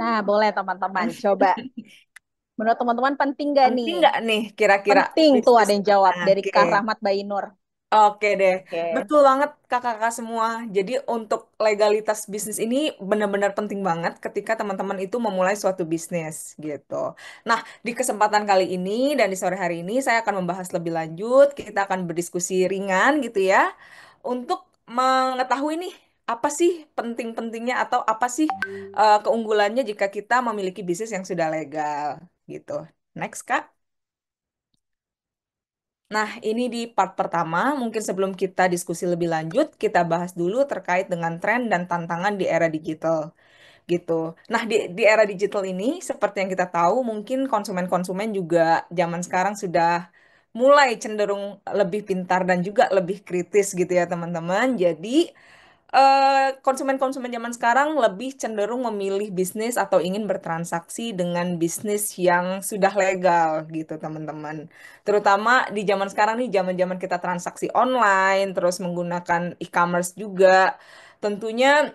Nah, boleh teman-teman. Coba. Menurut teman-teman penting gak nih? Penting nggak nih kira-kira Penting tuh bisnis? ada yang jawab dari Oke, Kak Rahmat Bainur. oke deh. Oke. Betul banget kakak-kakak semua. Jadi untuk legalitas bisnis ini benar-benar penting banget ketika teman-teman itu memulai suatu bisnis gitu. Nah, di kesempatan kali ini dan di sore hari ini saya akan membahas lebih lanjut. Kita akan berdiskusi ringan gitu ya. Untuk mengetahui nih apa sih penting-pentingnya atau apa sih keunggulannya jika kita memiliki bisnis yang sudah legal gitu. Next, Kak. Nah, ini di part pertama. Mungkin sebelum kita diskusi lebih lanjut, kita bahas dulu terkait dengan tren dan tantangan di era digital gitu. Nah, di era digital ini, seperti yang kita tahu, mungkin konsumen-konsumen juga zaman sekarang sudah mulai cenderung lebih pintar dan juga lebih kritis gitu ya, teman-teman. Jadi, konsumen-konsumen zaman sekarang lebih cenderung memilih bisnis atau ingin bertransaksi dengan bisnis yang sudah legal gitu, teman-teman. Terutama di zaman sekarang nih, zaman-zaman kita transaksi online, terus menggunakan e-commerce juga. Tentunya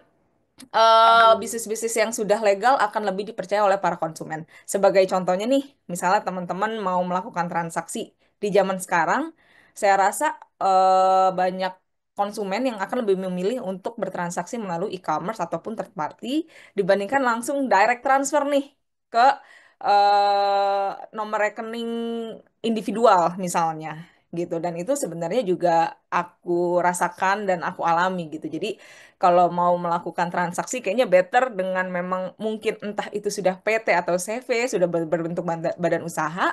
bisnis-bisnis yang sudah legal akan lebih dipercaya oleh para konsumen. Sebagai contohnya nih, misalnya teman-teman mau melakukan transaksi di zaman sekarang, saya rasa banyak konsumen yang akan lebih memilih untuk bertransaksi melalui e-commerce ataupun third party dibandingkan langsung direct transfer nih ke nomor rekening individual misalnya gitu. Dan itu sebenarnya juga aku rasakan dan aku alami gitu. Jadi kalau mau melakukan transaksi kayaknya better dengan memang mungkin entah itu sudah PT atau CV, sudah berbentuk badan usaha,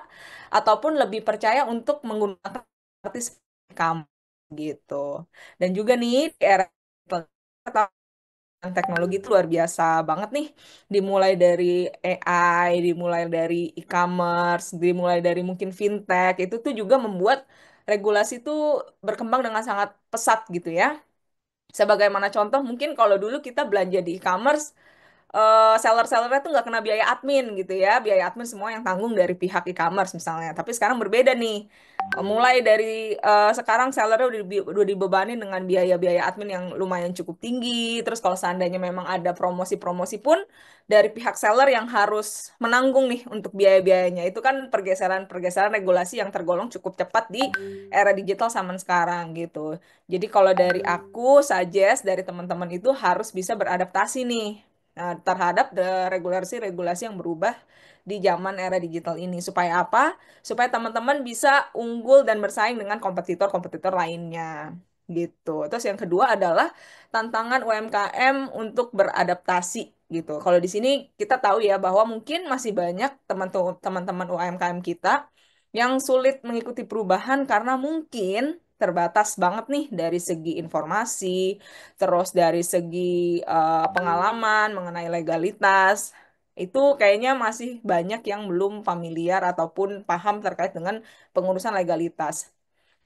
ataupun lebih percaya untuk menggunakan artis kamu gitu. Dan juga nih di era teknologi itu luar biasa banget nih. Dimulai dari AI, dimulai dari e-commerce, dimulai dari mungkin fintech, itu tuh juga membuat regulasi itu berkembang dengan sangat pesat gitu ya. Sebagaimana contoh, mungkin kalau dulu kita belanja di e-commerce, seller-sellernya tuh nggak kena biaya admin gitu ya. Biaya admin semua yang tanggung dari pihak e-commerce misalnya. Tapi sekarang berbeda nih. Mulai dari sekarang sellernya udah dibebani dengan biaya-biaya admin yang lumayan cukup tinggi. Terus kalau seandainya memang ada promosi-promosi pun dari pihak seller yang harus menanggung nih untuk biaya-biayanya. Itu kan pergeseran-pergeseran regulasi yang tergolong cukup cepat di era digital zaman sekarang gitu. Jadi kalau dari aku suggest dari teman-teman itu harus bisa beradaptasi nih terhadap regulasi-regulasi yang berubah di zaman era digital ini. Supaya apa? Supaya teman-teman bisa unggul dan bersaing dengan kompetitor-kompetitor lainnya. Gitu. Terus yang kedua adalah tantangan UMKM untuk beradaptasi gitu. Kalau di sini kita tahu ya bahwa mungkin masih banyak teman-teman UMKM kita yang sulit mengikuti perubahan karena mungkin terbatas banget nih dari segi informasi, terus dari segi pengalaman mengenai legalitas, itu kayaknya masih banyak yang belum familiar ataupun paham terkait dengan pengurusan legalitas.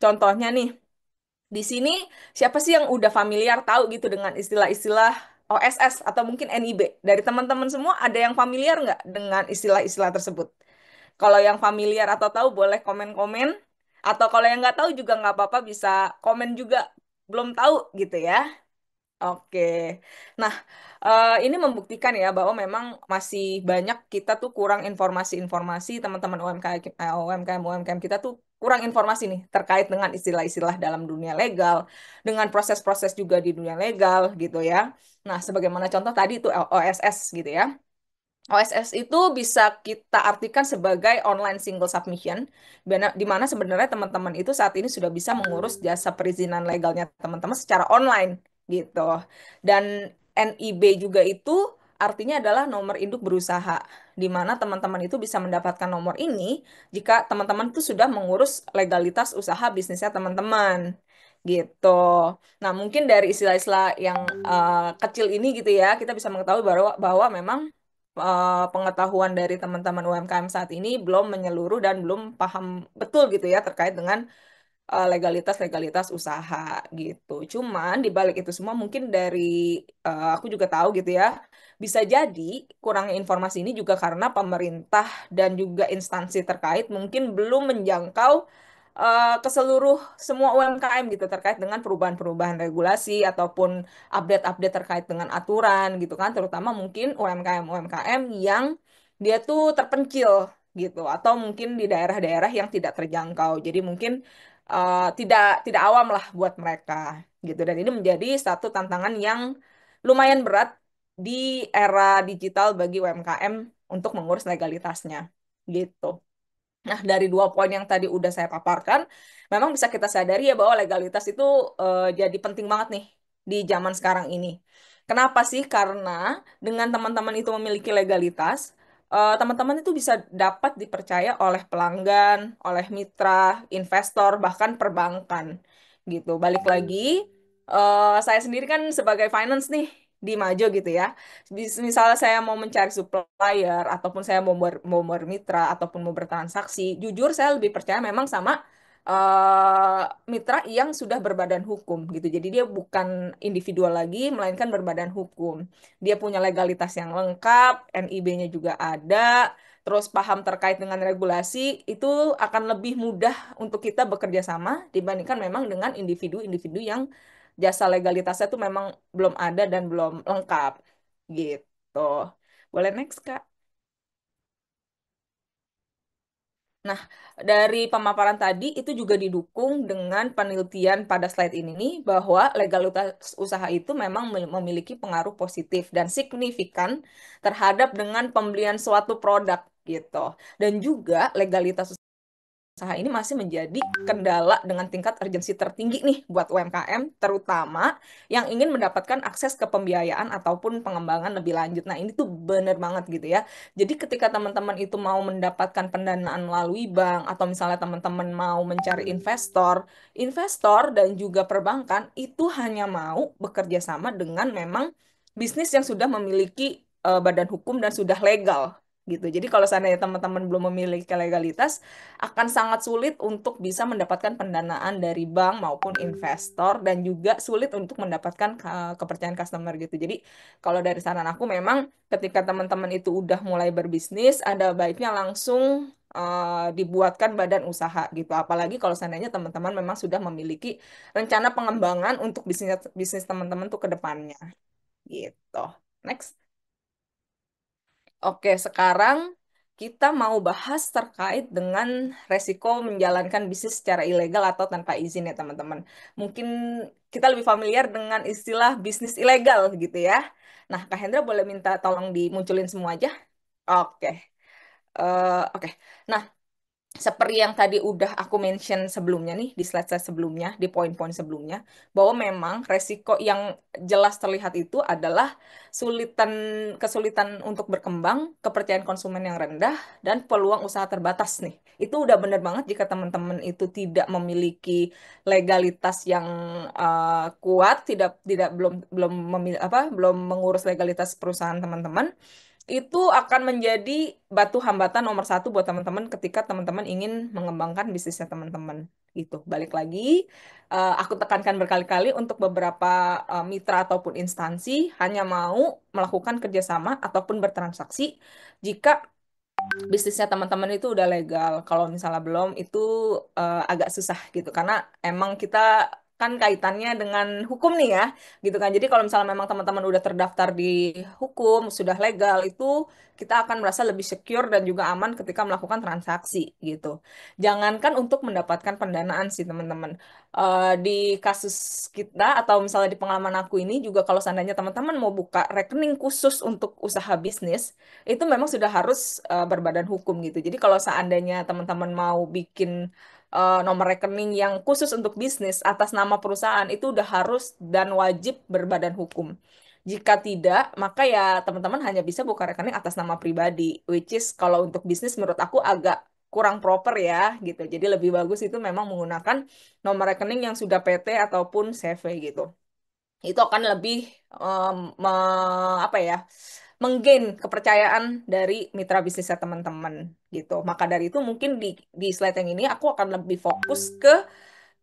Contohnya nih, di sini siapa sih yang udah familiar tahu gitu dengan istilah-istilah OSS atau mungkin NIB? Dari teman-teman semua ada yang familiar nggak dengan istilah-istilah tersebut? Kalau yang familiar atau tahu boleh komen-komen. Atau kalau yang nggak tahu juga nggak apa-apa bisa komen juga belum tahu gitu ya. Oke. Nah, ini membuktikan ya bahwa memang masih banyak kita tuh kurang informasi-informasi teman-teman UMKM kita tuh kurang informasi nih terkait dengan istilah-istilah dalam dunia legal, dengan proses-proses juga di dunia legal gitu ya. Nah, sebagaimana contoh tadi itu OSS gitu ya. OSS itu bisa kita artikan sebagai online single submission, di mana sebenarnya teman-teman itu saat ini sudah bisa mengurus jasa perizinan legalnya teman-teman secara online gitu. Dan NIB juga itu artinya adalah nomor induk berusaha, di mana teman-teman itu bisa mendapatkan nomor ini jika teman-teman itu sudah mengurus legalitas usaha bisnisnya teman-teman gitu. Nah, mungkin dari istilah-istilah yang kecil ini gitu ya, kita bisa mengetahui bahwa memang pengetahuan dari teman-teman UMKM saat ini belum menyeluruh dan belum paham betul gitu ya terkait dengan legalitas-legalitas usaha gitu. Cuman di balik itu semua mungkin dari aku juga tahu gitu ya, bisa jadi kurangnya informasi ini juga karena pemerintah dan juga instansi terkait mungkin belum menjangkau ke seluruh semua UMKM gitu terkait dengan perubahan-perubahan regulasi ataupun update-update terkait dengan aturan gitu kan, terutama mungkin UMKM-UMKM yang dia tuh terpencil gitu atau mungkin di daerah-daerah yang tidak terjangkau. Jadi mungkin tidak tidak awam lah buat mereka gitu. Dan ini menjadi satu tantangan yang lumayan berat di era digital bagi UMKM untuk mengurus legalitasnya gitu. Nah, dari dua poin yang tadi udah saya paparkan, memang bisa kita sadari ya bahwa legalitas itu jadi penting banget nih di zaman sekarang ini. Kenapa sih? Karena dengan teman-teman itu memiliki legalitas, teman-teman itu bisa dapat dipercaya oleh pelanggan, oleh mitra, investor, bahkan perbankan gitu. Balik lagi, saya sendiri kan sebagai finance nih di Majo gitu ya. Misalnya saya mau mencari supplier ataupun saya mau bermitra ataupun mau bertransaksi, jujur saya lebih percaya memang sama mitra yang sudah berbadan hukum gitu. Jadi dia bukan individual lagi, melainkan berbadan hukum. Dia punya legalitas yang lengkap, NIB-nya juga ada, terus paham terkait dengan regulasi, itu akan lebih mudah untuk kita bekerja sama dibandingkan memang dengan individu-individu yang jasa legalitasnya tuh memang belum ada dan belum lengkap gitu. Boleh next, Kak? Nah, dari pemaparan tadi itu juga didukung dengan penelitian pada slide ini nih bahwa legalitas usaha itu memang memiliki pengaruh positif dan signifikan terhadap dengan pembelian suatu produk gitu. Dan juga legalitas usaha ini masih menjadi kendala dengan tingkat urgensi tertinggi nih buat UMKM, terutama yang ingin mendapatkan akses ke pembiayaan ataupun pengembangan lebih lanjut. Nah, ini tuh bener banget gitu ya. Jadi ketika teman-teman itu mau mendapatkan pendanaan melalui bank atau misalnya teman-teman mau mencari investor, investor dan juga perbankan itu hanya mau bekerja sama dengan memang bisnis yang sudah memiliki badan hukum dan sudah legal gitu. Jadi kalau seandainya teman-teman belum memiliki legalitas, akan sangat sulit untuk bisa mendapatkan pendanaan dari bank maupun investor dan juga sulit untuk mendapatkan kepercayaan customer gitu. Jadi kalau dari saran aku memang ketika teman-teman itu udah mulai berbisnis, ada baiknya langsung dibuatkan badan usaha gitu. Apalagi kalau seandainya teman-teman memang sudah memiliki rencana pengembangan untuk bisnis bisnis teman-teman tuh ke depannya gitu. Next. Oke, sekarang kita mau bahas terkait dengan resiko menjalankan bisnis secara ilegal atau tanpa izin ya teman-teman. Mungkin kita lebih familiar dengan istilah bisnis ilegal gitu ya. Nah, Kak Hendra boleh minta tolong dimunculin semua aja? Oke. Oke. Nah, seperti yang tadi udah aku mention sebelumnya nih di slide-slide sebelumnya, di poin-poin sebelumnya, bahwa memang resiko yang jelas terlihat itu adalah sulitan kesulitan untuk berkembang, kepercayaan konsumen yang rendah, dan peluang usaha terbatas nih. Itu udah bener banget jika teman-teman itu tidak memiliki legalitas yang kuat, tidak tidak belum belum belum mengurus legalitas perusahaan teman-teman itu akan menjadi batu hambatan nomor satu buat teman-teman ketika teman-teman ingin mengembangkan bisnisnya teman-teman. Gitu. Balik lagi, aku tekankan berkali-kali untuk beberapa mitra ataupun instansi hanya mau melakukan kerjasama ataupun bertransaksi jika bisnisnya teman-teman itu udah legal. Kalau misalnya belum, itu agak susah gitu. Karena emang kita kan kaitannya dengan hukum nih ya, gitu kan. Jadi kalau misalnya memang teman-teman udah terdaftar di hukum, sudah legal, itu kita akan merasa lebih secure dan juga aman ketika melakukan transaksi gitu. Jangankan untuk mendapatkan pendanaan sih teman-teman. Di kasus kita atau misalnya di pengalaman aku ini juga kalau seandainya teman-teman mau buka rekening khusus untuk usaha bisnis, itu memang sudah harus berbadan hukum gitu. Jadi kalau seandainya teman-teman mau bikin nomor rekening yang khusus untuk bisnis atas nama perusahaan itu udah harus dan wajib berbadan hukum. Jika tidak, maka ya teman-teman hanya bisa buka rekening atas nama pribadi, which is kalau untuk bisnis menurut aku agak kurang proper ya gitu. Jadi lebih bagus itu memang menggunakan nomor rekening yang sudah PT ataupun CV gitu, itu akan lebih em, apa ya, menggain kepercayaan dari mitra bisnisnya teman-teman gitu. Maka dari itu mungkin di slide yang ini aku akan lebih fokus ke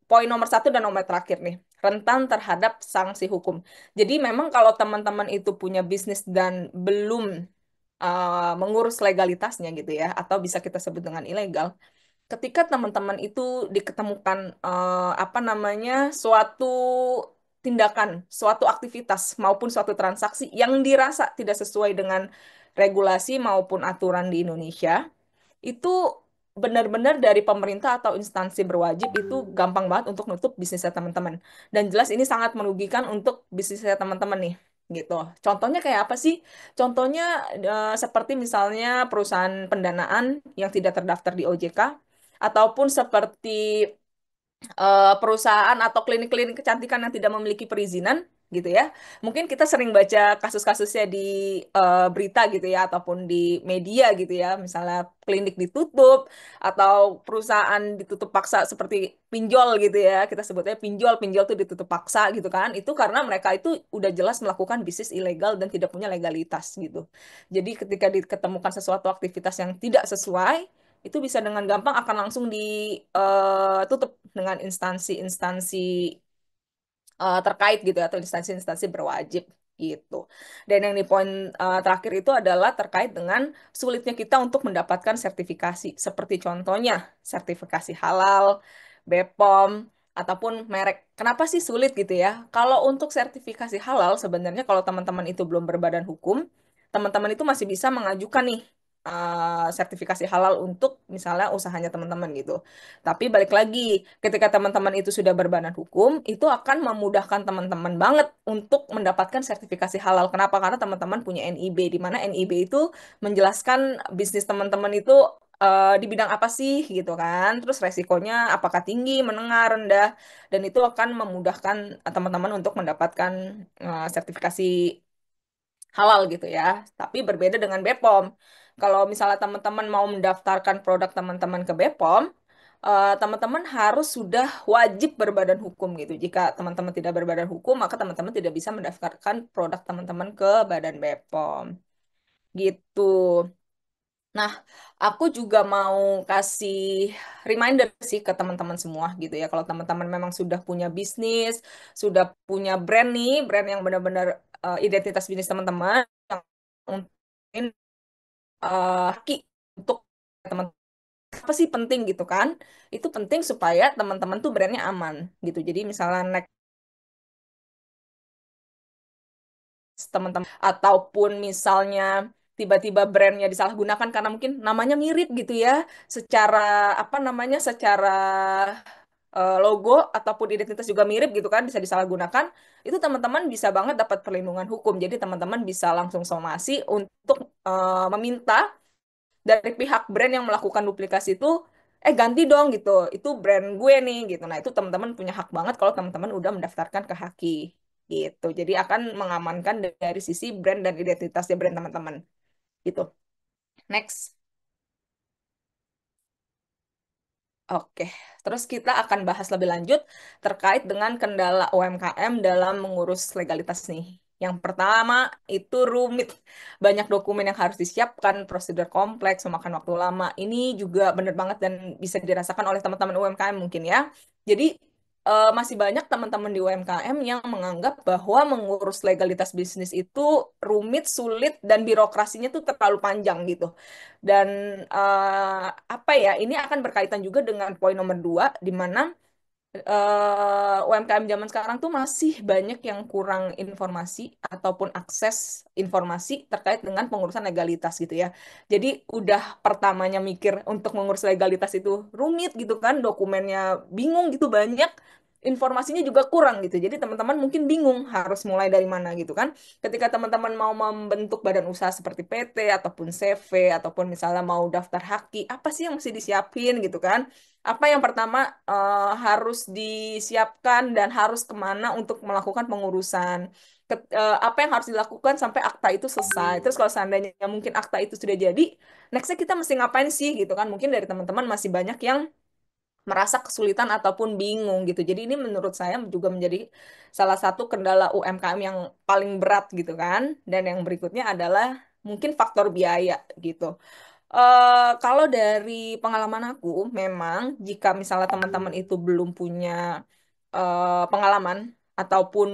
poin nomor satu dan nomor terakhir nih, rentan terhadap sanksi hukum. Jadi memang kalau teman-teman itu punya bisnis dan belum mengurus legalitasnya gitu ya, atau bisa kita sebut dengan ilegal, ketika teman-teman itu diketemukan apa namanya suatu tindakan, suatu aktivitas maupun suatu transaksi yang dirasa tidak sesuai dengan regulasi maupun aturan di Indonesia, itu benar-benar dari pemerintah atau instansi berwajib itu gampang banget untuk nutup bisnisnya teman-teman. Dan jelas ini sangat merugikan untuk bisnisnya teman-teman nih. Gitu. Contohnya kayak apa sih? Contohnya seperti misalnya perusahaan pendanaan yang tidak terdaftar di OJK, ataupun seperti perusahaan atau klinik-klinik kecantikan yang tidak memiliki perizinan gitu ya. Mungkin kita sering baca kasus-kasusnya di berita gitu ya ataupun di media gitu ya. Misalnya klinik ditutup atau perusahaan ditutup paksa seperti pinjol gitu ya. Kita sebutnya pinjol, pinjol tuh ditutup paksa gitu kan. Itu karena mereka itu udah jelas melakukan bisnis ilegal dan tidak punya legalitas gitu. Jadi ketika diketemukan sesuatu aktivitas yang tidak sesuai itu bisa dengan gampang akan langsung ditutup dengan instansi-instansi terkait gitu ya, atau instansi-instansi berwajib gitu. Dan yang di poin terakhir itu adalah terkait dengan sulitnya kita untuk mendapatkan sertifikasi, seperti contohnya sertifikasi halal, BPOM, ataupun merek. Kenapa sih sulit gitu ya? Kalau untuk sertifikasi halal, sebenarnya kalau teman-teman itu belum berbadan hukum, teman-teman itu masih bisa mengajukan nih sertifikasi halal untuk misalnya usahanya teman-teman gitu. Tapi balik lagi, ketika teman-teman itu sudah berbadan hukum, itu akan memudahkan teman-teman banget untuk mendapatkan sertifikasi halal. Kenapa? Karena teman-teman punya NIB, di mana NIB itu menjelaskan bisnis teman-teman itu di bidang apa sih gitu kan. Terus resikonya apakah tinggi, menengah, rendah, dan itu akan memudahkan teman-teman untuk mendapatkan sertifikasi halal gitu ya. Tapi berbeda dengan BPOM. Kalau misalnya teman-teman mau mendaftarkan produk teman-teman ke BPOM, teman-teman harus sudah wajib berbadan hukum gitu. Jika teman-teman tidak berbadan hukum, maka teman-teman tidak bisa mendaftarkan produk teman-teman ke Badan BPOM. Gitu. Nah, aku juga mau kasih reminder sih ke teman-teman semua gitu ya. Kalau teman-teman memang sudah punya bisnis, sudah punya brand nih, brand yang benar-benar identitas bisnis teman-teman, yang mungkin haki untuk teman apa sih penting gitu kan? Itu penting supaya teman-teman tuh brandnya aman gitu. Jadi misalnya next teman-teman ataupun misalnya tiba-tiba brandnya disalahgunakan karena mungkin namanya mirip gitu ya, secara apa namanya, secara logo ataupun identitas juga mirip gitu kan, bisa disalahgunakan, itu teman-teman bisa banget dapat perlindungan hukum. Jadi teman-teman bisa langsung somasi untuk meminta dari pihak brand yang melakukan duplikasi itu, ganti dong gitu, itu brand gue nih gitu. Nah itu teman-teman punya hak banget kalau teman-teman udah mendaftarkan ke Haki gitu. Jadi akan mengamankan dari sisi brand dan identitasnya brand teman-teman gitu. Next. Oke, terus kita akan bahas lebih lanjut terkait dengan kendala UMKM dalam mengurus legalitas nih. Yang pertama itu rumit, banyak dokumen yang harus disiapkan, prosedur kompleks, memakan waktu lama. Ini juga benar banget dan bisa dirasakan oleh teman-teman UMKM mungkin ya. Jadi masih banyak teman-teman di UMKM yang menganggap bahwa mengurus legalitas bisnis itu rumit, sulit, dan birokrasinya tuh terlalu panjang gitu. Dan apa ya, ini akan berkaitan juga dengan poin nomor dua, di mana UMKM zaman sekarang tuh masih banyak yang kurang informasi ataupun akses informasi terkait dengan pengurusan legalitas gitu ya. Jadi udah pertamanya mikir untuk mengurus legalitas itu rumit gitu kan, dokumennya bingung gitu banyak, informasinya juga kurang gitu. Jadi teman-teman mungkin bingung harus mulai dari mana gitu kan. Ketika teman-teman mau membentuk badan usaha seperti PT ataupun CV ataupun misalnya mau daftar haki, apa sih yang mesti disiapin gitu kan? Apa yang pertama harus disiapkan dan harus kemana untuk melakukan pengurusan. Apa yang harus dilakukan sampai akta itu selesai. Terus kalau seandainya mungkin akta itu sudah jadi, nextnya kita mesti ngapain sih gitu kan? Mungkin dari teman-teman masih banyak yang merasa kesulitan ataupun bingung gitu. Jadi ini menurut saya juga menjadi salah satu kendala UMKM yang paling berat gitu kan. Dan yang berikutnya adalah mungkin faktor biaya gitu. Kalau dari pengalaman aku, memang jika misalnya teman-teman itu belum punya pengalaman ataupun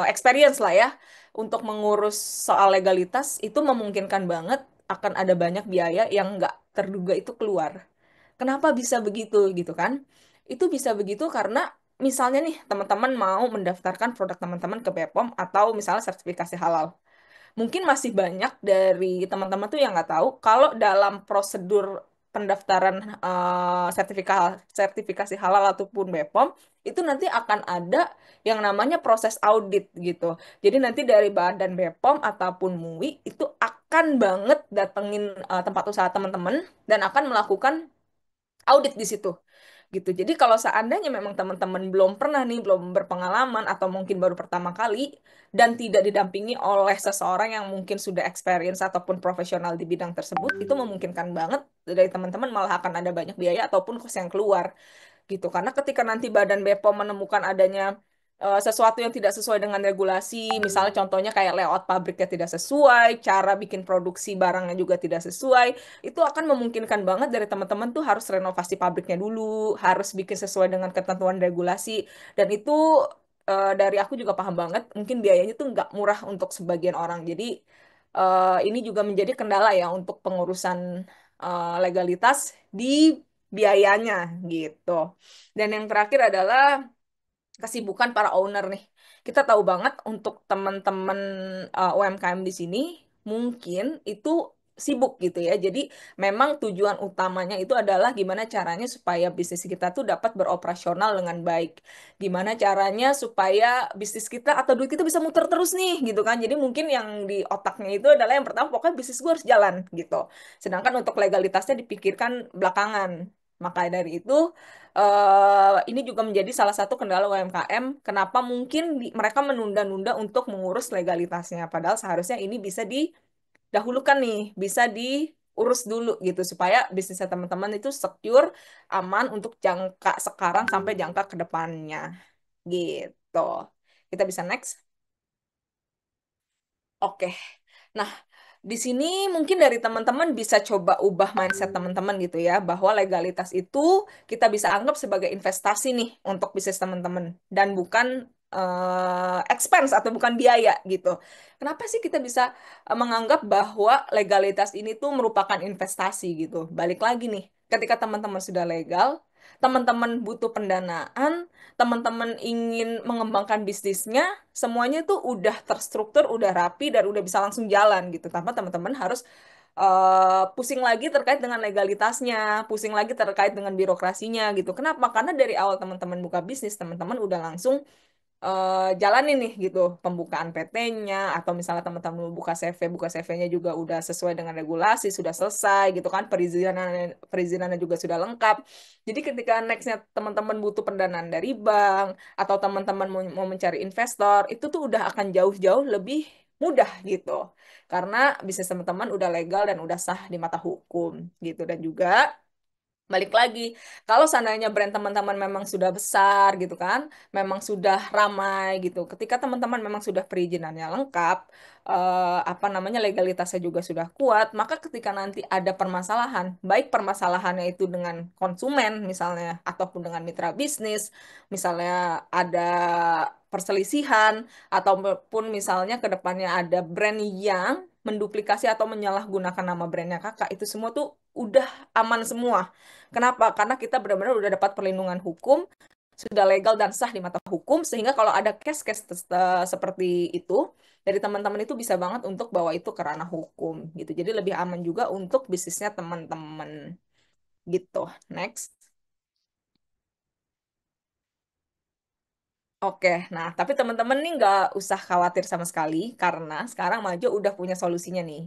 experience lah ya untuk mengurus soal legalitas, itu memungkinkan banget akan ada banyak biaya yang nggak terduga itu keluar. Kenapa bisa begitu gitu kan? Itu bisa begitu karena misalnya nih teman-teman mau mendaftarkan produk teman-teman ke BPOM atau misalnya sertifikasi halal. Mungkin masih banyak dari teman-teman tuh yang nggak tahu kalau dalam prosedur pendaftaran sertifikasi halal ataupun BPOM itu nanti akan ada yang namanya proses audit gitu. Jadi nanti dari badan BPOM ataupun MUI itu akan banget datengin tempat usaha teman-teman dan akan melakukan audit di situ gitu. Jadi kalau seandainya memang teman-teman belum pernah nih, belum berpengalaman atau mungkin baru pertama kali dan tidak didampingi oleh seseorang yang mungkin sudah experience ataupun profesional di bidang tersebut, itu memungkinkan banget dari teman-teman malah akan ada banyak biaya ataupun kos yang keluar gitu. Karena ketika nanti Badan BPOM menemukan adanya sesuatu yang tidak sesuai dengan regulasi, misalnya contohnya kayak layout pabriknya tidak sesuai, cara bikin produksi barangnya juga tidak sesuai, itu akan memungkinkan banget dari teman-teman tuh harus renovasi pabriknya dulu, harus bikin sesuai dengan ketentuan regulasi, dan itu dari aku juga paham banget, mungkin biayanya tuh nggak murah untuk sebagian orang. Jadi ini juga menjadi kendala ya untuk pengurusan legalitas di biayanya gitu. Dan yang terakhir adalah kesibukan para owner nih. Kita tahu banget untuk teman-teman UMKM di sini mungkin itu sibuk gitu ya. Jadi memang tujuan utamanya itu adalah gimana caranya supaya bisnis kita tuh dapat beroperasional dengan baik. Gimana caranya supaya bisnis kita atau duit kita bisa muter terus nih gitu kan. Jadi mungkin yang di otaknya itu adalah yang pertama pokoknya bisnis gue harus jalan gitu. Sedangkan untuk legalitasnya dipikirkan belakangan. Maka dari itu ini juga menjadi salah satu kendala UMKM. Kenapa mungkin mereka menunda-nunda untuk mengurus legalitasnya. Padahal seharusnya ini bisa didahulukan nih, bisa diurus dulu gitu supaya bisnisnya teman-teman itu secure, aman untuk jangka sekarang sampai jangka ke depannya. Gitu. Kita bisa next. Oke. Nah, di sini mungkin dari teman-teman bisa coba ubah mindset teman-teman gitu ya, bahwa legalitas itu kita bisa anggap sebagai investasi nih untuk bisnis teman-teman dan bukan expense atau bukan biaya gitu. Kenapa sih kita bisa menganggap bahwa legalitas ini tuh merupakan investasi gitu? Balik lagi nih, ketika teman-teman sudah legal, teman-teman butuh pendanaan, teman-teman ingin mengembangkan bisnisnya, semuanya tuh udah terstruktur, udah rapi, dan udah bisa langsung jalan gitu. Tanpa teman-teman harus pusing lagi terkait dengan legalitasnya, pusing lagi terkait dengan birokrasinya gitu. Kenapa? Karena dari awal teman-teman buka bisnis, teman-teman udah langsung jalanin nih gitu pembukaan PT-nya atau misalnya teman-teman mau buka CV, buka CV-nya juga udah sesuai dengan regulasi, sudah selesai gitu kan, perizinannya juga sudah lengkap. Jadi ketika next-nya teman-teman butuh pendanaan dari bank atau teman-teman mau mencari investor, itu tuh udah akan jauh-jauh lebih mudah gitu. Karena bisnis teman-teman udah legal dan udah sah di mata hukum gitu. Dan juga balik lagi, kalau seandainya brand teman-teman memang sudah besar gitu kan, memang sudah ramai gitu. Ketika teman-teman memang sudah perizinannya lengkap, apa namanya legalitasnya juga sudah kuat, maka ketika nanti ada permasalahan, baik permasalahannya itu dengan konsumen misalnya ataupun dengan mitra bisnis, misalnya ada perselisihan ataupun misalnya ke depannya ada brand yang menduplikasi atau menyalahgunakan nama brandnya kakak, itu semua tuh udah aman semua. Kenapa? Karena kita benar-benar udah dapat perlindungan hukum, sudah legal dan sah di mata hukum, sehingga kalau ada case-case seperti itu, dari teman-teman itu bisa banget untuk bawa itu ke ranah hukum gitu. Jadi lebih aman juga untuk bisnisnya teman-teman gitu. Next. Oke, nah tapi teman-teman nih nggak usah khawatir sama sekali karena sekarang Majo udah punya solusinya nih,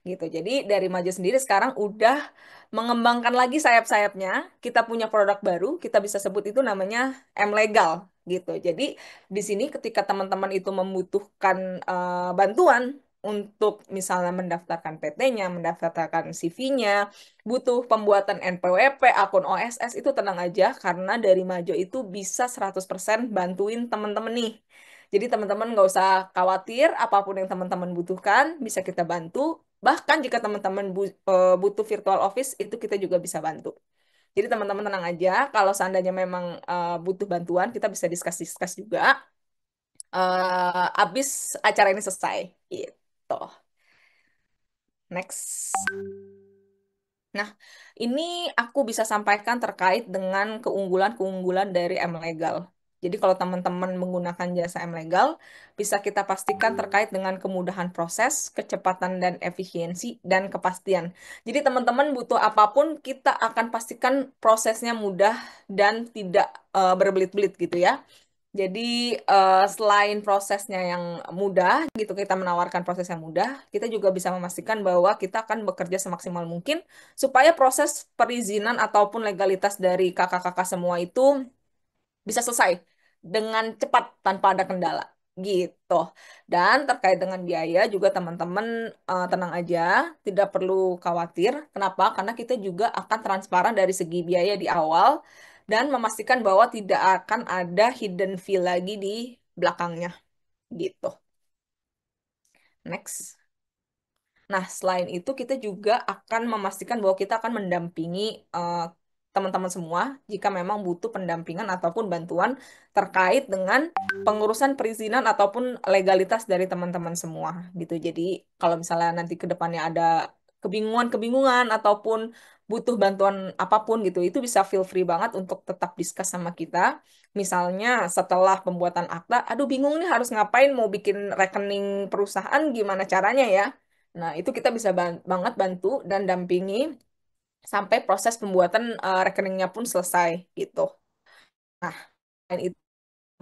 gitu. Jadi dari Majo sendiri sekarang udah mengembangkan lagi sayap-sayapnya. Kita punya produk baru, kita bisa sebut itu namanya M-Legal, gitu. Jadi di sini ketika teman-teman itu membutuhkan bantuan untuk misalnya mendaftarkan PT-nya, mendaftarkan CV-nya, butuh pembuatan NPWP, akun OSS, itu tenang aja karena dari Majo itu bisa 100% bantuin teman-teman nih. Jadi teman-teman nggak usah khawatir, apapun yang teman-teman butuhkan bisa kita bantu. Bahkan jika teman-teman butuh virtual office, itu kita juga bisa bantu. Jadi teman-teman tenang aja, kalau seandainya memang butuh bantuan, kita bisa diskus-diskus juga. Abis acara ini selesai, gitu. Next. Nah, ini aku bisa sampaikan terkait dengan keunggulan-keunggulan dari M-Legal. Jadi kalau teman-teman menggunakan jasa M-Legal, bisa kita pastikan terkait dengan kemudahan proses, kecepatan dan efisiensi, dan kepastian. Jadi teman-teman butuh apapun, kita akan pastikan prosesnya mudah dan tidak berbelit-belit gitu ya. Jadi selain prosesnya yang mudah gitu, kita menawarkan proses yang mudah, kita juga bisa memastikan bahwa kita akan bekerja semaksimal mungkin supaya proses perizinan ataupun legalitas dari kakak-kakak semua itu bisa selesai dengan cepat tanpa ada kendala gitu. Dan terkait dengan biaya juga teman-teman tenang aja, tidak perlu khawatir. Kenapa? Karena kita juga akan transparan dari segi biaya di awal dan memastikan bahwa tidak akan ada hidden fee lagi di belakangnya gitu. Next. Nah, selain itu kita juga akan memastikan bahwa kita akan mendampingi teman-teman semua jika memang butuh pendampingan ataupun bantuan terkait dengan pengurusan perizinan ataupun legalitas dari teman-teman semua gitu. Jadi kalau misalnya nanti ke depannya ada kebingungan-kebingungan ataupun butuh bantuan apapun gitu, itu bisa feel free banget untuk tetap discuss sama kita. Misalnya setelah pembuatan akta, aduh bingung nih harus ngapain, mau bikin rekening perusahaan gimana caranya ya. Nah, itu kita bisa banget bantu dan dampingi sampai proses pembuatan rekeningnya pun selesai gitu. Nah, dan itu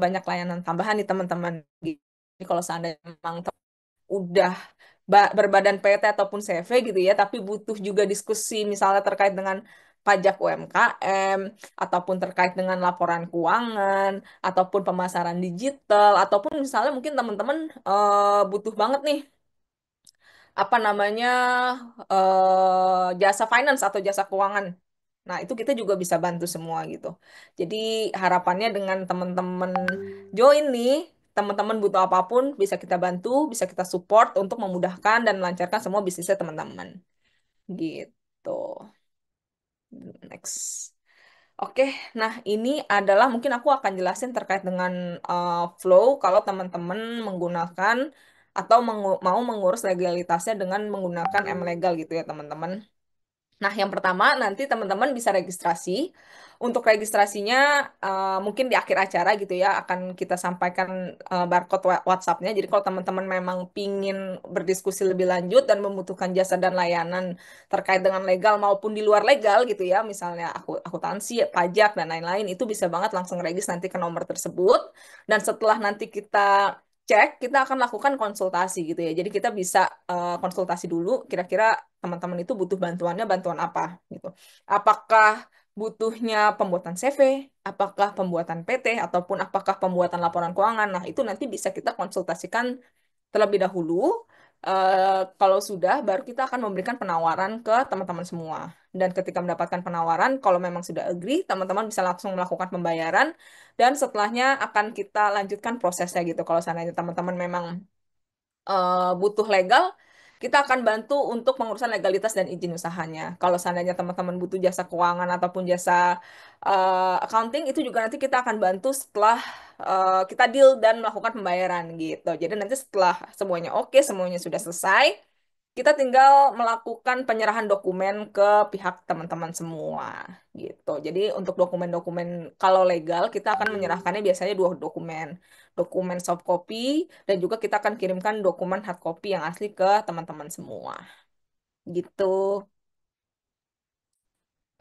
banyak layanan tambahan nih teman-teman. Jadi kalau seandainya memang udah berbadan PT ataupun CV gitu ya, tapi butuh juga diskusi misalnya terkait dengan pajak UMKM, ataupun terkait dengan laporan keuangan, ataupun pemasaran digital, ataupun misalnya mungkin teman-teman butuh banget nih apa namanya jasa finance atau jasa keuangan. Nah, itu kita juga bisa bantu semua gitu. Jadi harapannya dengan teman-teman join nih, teman-teman butuh apapun bisa kita bantu, bisa kita support untuk memudahkan dan melancarkan semua bisnisnya teman-teman. Gitu. Next. Oke, nah ini adalah mungkin aku akan jelasin terkait dengan flow kalau teman-teman menggunakan atau mau mengurus legalitasnya dengan menggunakan M-Legal gitu ya teman-teman. Nah, yang pertama nanti teman-teman bisa registrasi. Untuk registrasinya mungkin di akhir acara gitu ya akan kita sampaikan barcode WhatsApp-nya. Jadi kalau teman-teman memang pingin berdiskusi lebih lanjut dan membutuhkan jasa dan layanan terkait dengan legal maupun di luar legal gitu ya, misalnya akuntansi, pajak dan lain-lain, itu bisa banget langsung regis nanti ke nomor tersebut. Dan setelah nanti kita cek, kita akan lakukan konsultasi gitu ya. Jadi kita bisa konsultasi dulu kira-kira teman-teman itu butuh bantuannya bantuan apa gitu. Apakah butuhnya pembuatan CV, apakah pembuatan PT, ataupun apakah pembuatan laporan keuangan. Nah, itu nanti bisa kita konsultasikan terlebih dahulu. Kalau sudah, baru kita akan memberikan penawaran ke teman-teman semua. Dan ketika mendapatkan penawaran, kalau memang sudah agree, teman-teman bisa langsung melakukan pembayaran. Dan setelahnya akan kita lanjutkan prosesnya gitu. Kalau seandainya teman-teman memang butuh legal, kita akan bantu untuk pengurusan legalitas dan izin usahanya. Kalau seandainya teman-teman butuh jasa keuangan ataupun jasa accounting, itu juga nanti kita akan bantu setelah kita deal dan melakukan pembayaran gitu. Jadi nanti setelah semuanya oke, semuanya sudah selesai, kita tinggal melakukan penyerahan dokumen ke pihak teman-teman semua gitu. Jadi untuk dokumen-dokumen kalau legal kita akan menyerahkannya biasanya dua dokumen. Dokumen soft copy dan juga kita akan kirimkan dokumen hard copy yang asli ke teman-teman semua. Gitu.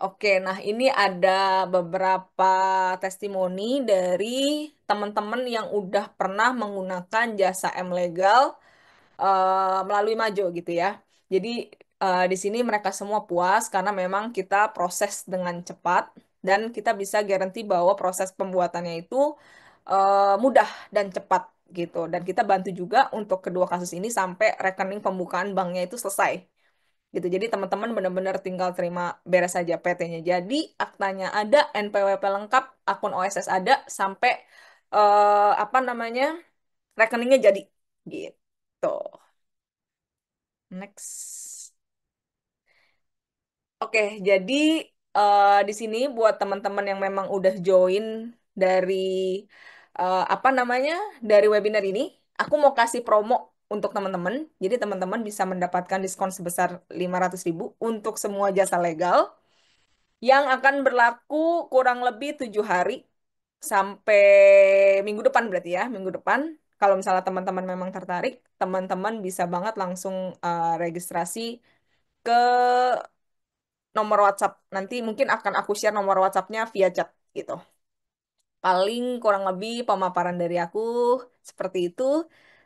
Oke, nah ini ada beberapa testimoni dari teman-teman yang udah pernah menggunakan jasa M-Legal melalui Majo gitu ya. Jadi di sini mereka semua puas karena memang kita proses dengan cepat dan kita bisa garansi bahwa proses pembuatannya itu mudah dan cepat gitu. Dan kita bantu juga untuk kedua kasus ini sampai rekening pembukaan banknya itu selesai gitu. Jadi teman-teman benar-benar tinggal terima beres saja PT-nya. Jadi aktanya ada, NPWP lengkap, akun OSS ada, sampai apa namanya rekeningnya jadi gitu. Next. Oke, jadi di sini buat teman-teman yang memang udah join dari apa namanya dari webinar ini, aku mau kasih promo untuk teman-teman. Jadi teman-teman bisa mendapatkan diskon sebesar 500.000 untuk semua jasa legal yang akan berlaku kurang lebih 7 hari sampai minggu depan berarti ya, minggu depan. Kalau misalnya teman-teman memang tertarik, teman-teman bisa banget langsung registrasi ke nomor WhatsApp. Nanti mungkin akan aku share nomor WhatsAppnya via chat gitu. Paling kurang lebih pemaparan dari aku seperti itu.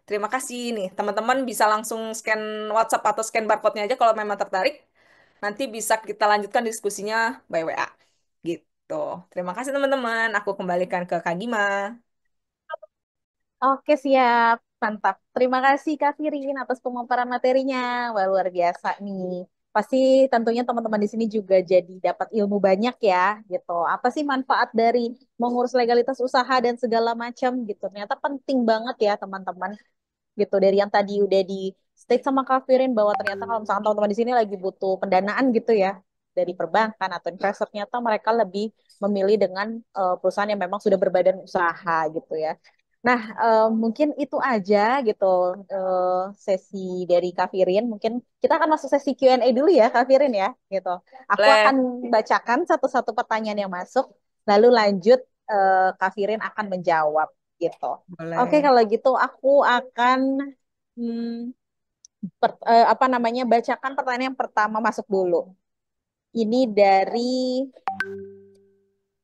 Terima kasih nih. Teman-teman bisa langsung scan WhatsApp atau scan barcode-nya aja kalau memang tertarik. Nanti bisa kita lanjutkan diskusinya by WA. Gitu. Terima kasih teman-teman. Aku kembalikan ke Kak Gima. Oke, siap. Mantap. Terima kasih Kak Firin atas pemaparan materinya. Wah, luar biasa nih. Pasti tentunya teman-teman di sini juga jadi dapat ilmu banyak ya, gitu. Apa sih manfaat dari mengurus legalitas usaha dan segala macam gitu. Ternyata penting banget ya, teman-teman gitu dari yang tadi udah di state sama Kak Firin bahwa ternyata kalau misalkan teman-teman di sini lagi butuh pendanaan gitu ya dari perbankan atau investor ternyata mereka lebih memilih dengan perusahaan yang memang sudah berbadan usaha gitu ya. Nah, mungkin itu aja gitu sesi dari Kak Firin. Mungkin kita akan masuk sesi Q&A dulu ya Kak Firin ya gitu. Aku akan Boleh, bacakan satu-satu pertanyaan yang masuk lalu lanjut Kak Firin akan menjawab gitu. Oke, boleh. kalau gitu aku akan hmm, apa namanya bacakan pertanyaan yang pertama masuk dulu. Ini dari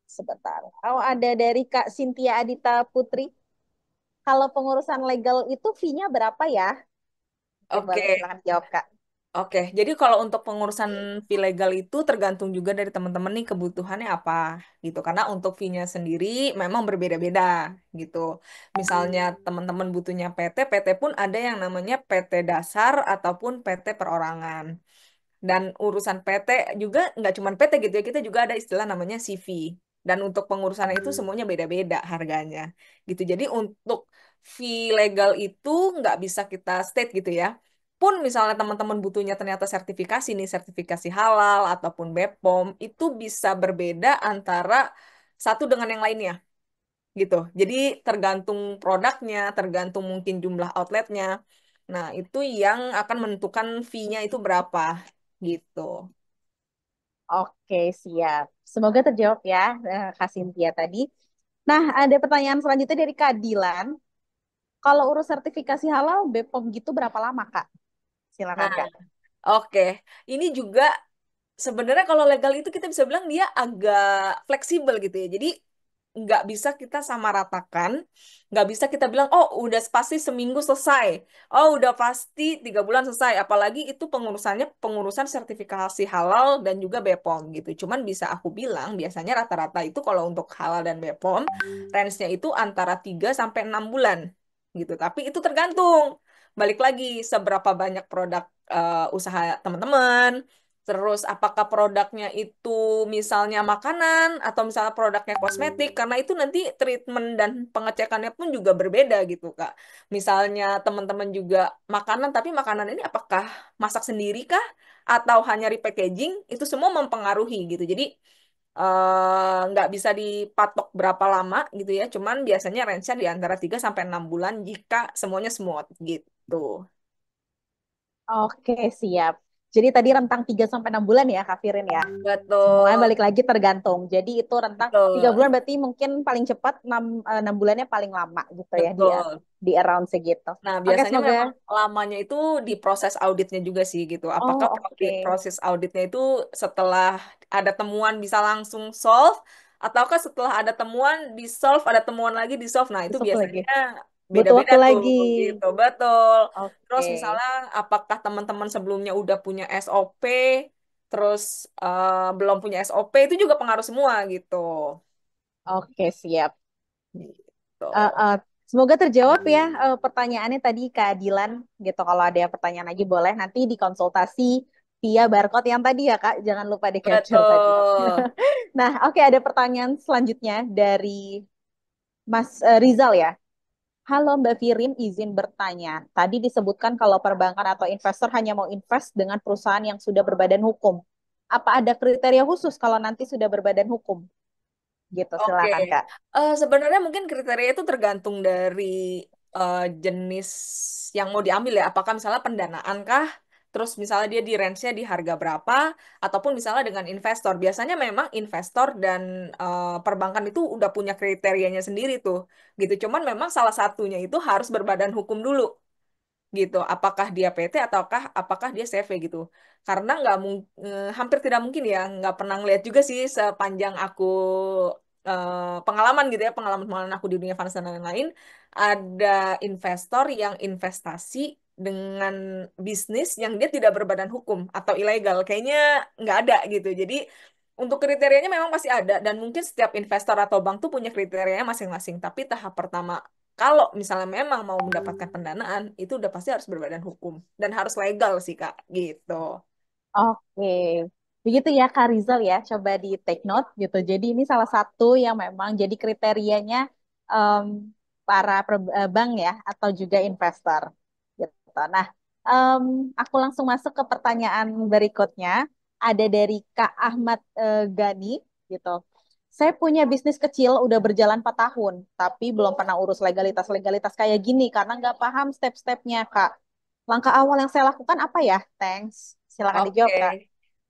sebentar. Oh, ada dari Kak Cynthia Adita Putri. Kalau pengurusan legal itu fee-nya berapa ya? Mungkin Oke. boleh silakan jawab Kak. Oke, jadi kalau untuk pengurusan fee legal itu tergantung juga dari teman-teman nih kebutuhannya apa gitu. Karena untuk fee-nya sendiri memang berbeda-beda gitu. Misalnya teman-teman butuhnya PT, PT pun ada yang namanya PT dasar ataupun PT perorangan. Dan urusan PT juga nggak cuma PT gitu ya, kita juga ada istilah namanya CV. Dan untuk pengurusan itu semuanya beda-beda harganya gitu. Jadi untuk fee legal itu nggak bisa kita state gitu ya. Pun misalnya teman-teman butuhnya ternyata sertifikasi nih, sertifikasi halal ataupun BPOM, itu bisa berbeda antara satu dengan yang lainnya gitu. Jadi tergantung produknya, tergantung mungkin jumlah outletnya. Nah, itu yang akan menentukan fee-nya itu berapa gitu. Oke, siap. Semoga terjawab ya Kak Cynthia tadi. Nah, ada pertanyaan selanjutnya dari Kak Dilan. Kalau urus sertifikasi halal BPOM gitu berapa lama Kak? Silakan Nah, Kak. oke. Ini juga sebenarnya kalau legal itu kita bisa bilang dia agak fleksibel gitu ya. Jadi nggak bisa kita samaratakan, nggak bisa kita bilang oh udah pasti seminggu selesai, oh udah pasti 3 bulan selesai. Apalagi itu pengurusannya pengurusan sertifikasi halal dan juga BPOM gitu. Cuman bisa aku bilang biasanya rata-rata itu kalau untuk halal dan BPOM range-nya itu antara 3 sampai 6 bulan gitu. Tapi itu tergantung balik lagi seberapa banyak produk usaha teman-teman. Terus apakah produknya itu misalnya makanan atau misalnya produknya kosmetik karena itu nanti treatment dan pengecekannya pun juga berbeda gitu Kak. Misalnya teman-teman juga makanan tapi makanan ini apakah masak sendiri kah atau hanya repackaging itu semua mempengaruhi gitu. Jadi nggak bisa dipatok berapa lama gitu ya. Cuman biasanya range-nya di antara 3 sampai 6 bulan jika semuanya smooth gitu. Oke, siap. Jadi tadi rentang 3 sampai 6 bulan ya, Kak Firin ya. Semuanya Betul, balik lagi tergantung. Jadi itu rentang 3 betul. bulan berarti mungkin paling cepat 6 bulannya paling lama gitu ya Betul. di around segitu. Nah, Oke, biasanya semoga. memang lamanya itu di proses auditnya juga sih gitu. Oh, Apakah oke. proses auditnya itu setelah ada temuan bisa langsung solve, ataukah setelah ada temuan di solve, ada temuan lagi di solve. Nah, itu Besok biasanya lagi. Butuh beda-beda waktu tuh lagi. gitu. Betul. Terus Oke. misalnya apakah teman-teman sebelumnya udah punya SOP, terus belum punya SOP itu juga pengaruh semua gitu. Oke, siap. Gitu. Eh, eh, semoga terjawab ya pertanyaannya tadi keadilan gitu. Kalau ada pertanyaan lagi boleh nanti dikonsultasi via barcode yang tadi ya Kak. Jangan lupa di capture tadi. Betul. Nah, oke ada pertanyaan selanjutnya dari Mas Rizal ya. Halo Mbak Firin, izin bertanya. Tadi disebutkan kalau perbankan atau investor hanya mau invest dengan perusahaan yang sudah berbadan hukum. Apa ada kriteria khusus kalau nanti sudah berbadan hukum? Gitu, Oke, silakan Kak. Sebenarnya mungkin kriteria itu tergantung dari jenis yang mau diambil ya. Apakah misalnya pendanaan kah? Terus misalnya dia di range-nya di harga berapa? Ataupun misalnya dengan investor. Biasanya memang investor dan perbankan itu udah punya kriterianya sendiri tuh. Gitu. Cuman memang salah satunya itu harus berbadan hukum dulu gitu. Apakah dia PT ataukah apakah dia CV gitu. Karena hampir tidak mungkin ya, nggak pernah ngeliat juga sih sepanjang aku pengalaman gitu ya, pengalaman aku di dunia finance dan lain-lain, ada investor yang investasi dengan bisnis yang dia tidak berbadan hukum atau ilegal. Kayaknya nggak ada gitu. Jadi untuk kriterianya memang pasti ada dan mungkin setiap investor atau bank tuh punya kriterianya masing-masing. Tapi tahap pertama kalau misalnya memang mau mendapatkan pendanaan, itu udah pasti harus berbadan hukum dan harus legal sih Kak, gitu. Oke, begitu ya Kak Rizal ya, coba di take note gitu. Jadi ini salah satu yang memang jadi kriterianya em, para bank ya, atau juga investor gitu. Nah, em, aku langsung masuk ke pertanyaan berikutnya. Ada dari Kak Ahmad Gani gitu. Saya punya bisnis kecil udah berjalan 4 tahun, tapi belum pernah urus legalitas-legalitas kayak gini karena nggak paham step-stepnya, Kak. Langkah awal yang saya lakukan apa ya? Thanks. Silakan Oke, dijawab, Kak.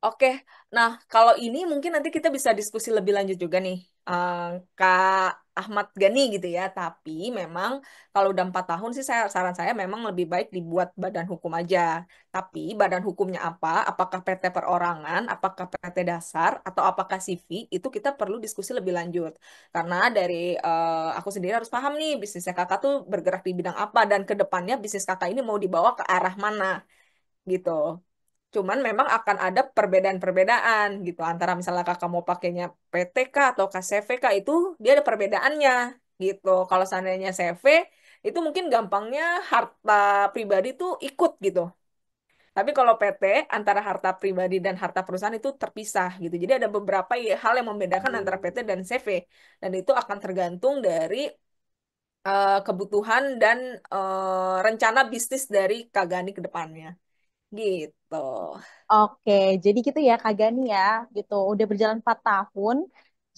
oke. Nah, kalau ini mungkin nanti kita bisa diskusi lebih lanjut juga nih, eh, Kak Ahmad Gani gitu ya. Tapi memang kalau udah 4 tahun sih saran saya memang lebih baik dibuat badan hukum aja. Tapi badan hukumnya apa? Apakah PT perorangan, apakah PT dasar, atau apakah CV? Itu kita perlu diskusi lebih lanjut. Karena dari aku sendiri harus paham nih bisnisnya kakak tuh bergerak di bidang apa dan ke depannya bisnis kakak ini mau dibawa ke arah mana gitu. Cuman memang akan ada perbedaan-perbedaan gitu antara misalnya kakak mau pakainya PTK atau KCVK itu dia ada perbedaannya gitu. Kalau seandainya CV itu mungkin gampangnya harta pribadi tuh ikut gitu. Tapi kalau PT antara harta pribadi dan harta perusahaan itu terpisah gitu. Jadi ada beberapa hal yang membedakan antara PT dan CV dan itu akan tergantung dari kebutuhan dan rencana bisnis dari Kagani ke depannya gitu. Oke, jadi gitu ya Kak Gani ya, gitu. Udah berjalan 4 tahun.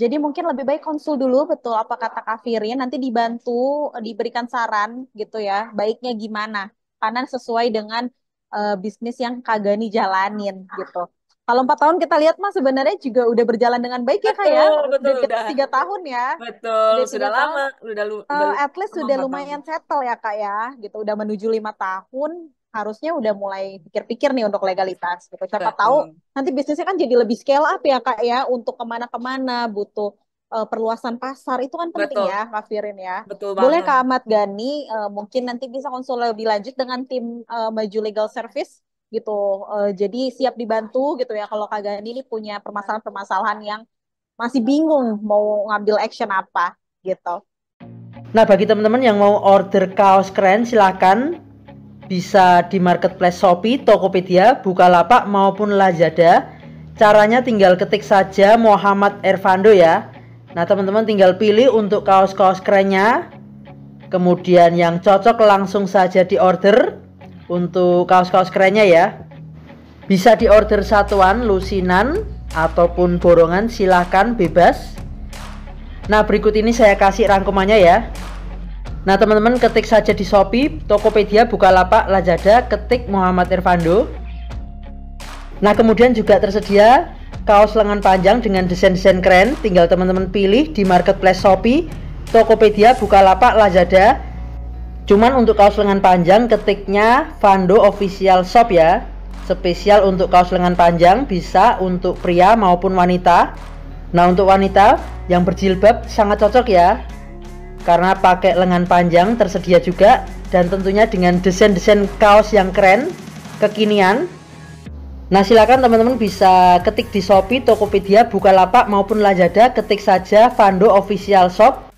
Jadi mungkin lebih baik konsul dulu betul apa kata Kak Firin, nanti dibantu diberikan saran gitu ya, baiknya gimana. Karena sesuai dengan bisnis yang Kak Gani jalanin gitu. Kalau 4 tahun kita lihat mah sebenarnya juga udah berjalan dengan baik ya Kak ya. Betul, Udah betul di atas 3 tahun ya. betul, Udah sudah 3 tahun, lama, udah at least lama sudah 4 tahun. lumayan settle ya Kak ya, gitu. Udah menuju 5 tahun, harusnya udah mulai pikir-pikir nih untuk legalitas gitu. Siapa tahu Betul, nanti bisnisnya kan jadi lebih scale up ya Kak ya, untuk kemana-kemana butuh perluasan pasar itu kan penting betul, ya Kak Firin ya. betul Boleh banget. Kak Ahmad Gani, mungkin nanti bisa konsul lebih lanjut dengan tim Maju Legal Service gitu. Jadi siap dibantu gitu ya kalau Kak Gani ini punya permasalahan-permasalahan yang masih bingung mau ngambil action apa gitu. Nah, bagi teman-teman yang mau order kaos keren, silakan bisa di marketplace Shopee, Tokopedia, Bukalapak maupun Lazada. Caranya tinggal ketik saja Muhammad Ervando ya. Nah, teman-teman tinggal pilih untuk kaos-kaos kerennya. Kemudian yang cocok langsung saja di order untuk kaos-kaos kerennya ya. Bisa di order satuan, lusinan ataupun borongan, silahkan bebas. Nah, berikut ini saya kasih rangkumannya ya. Nah, teman-teman ketik saja di Shopee, Tokopedia, Bukalapak, Lazada, ketik Muhammad Ervando. Nah, kemudian juga tersedia kaos lengan panjang dengan desain-desain keren. Tinggal teman-teman pilih di marketplace Shopee, Tokopedia, Bukalapak, Lazada. Cuman untuk kaos lengan panjang ketiknya Vando Official Shop ya. Spesial untuk kaos lengan panjang, bisa untuk pria maupun wanita. Nah, untuk wanita yang berjilbab sangat cocok ya, karena pakai lengan panjang tersedia juga, dan tentunya dengan desain-desain kaos yang keren, kekinian. Nah, silakan teman-teman bisa ketik di Shopee, Tokopedia, Bukalapak maupun Lazada, ketik saja Vando Official Shop.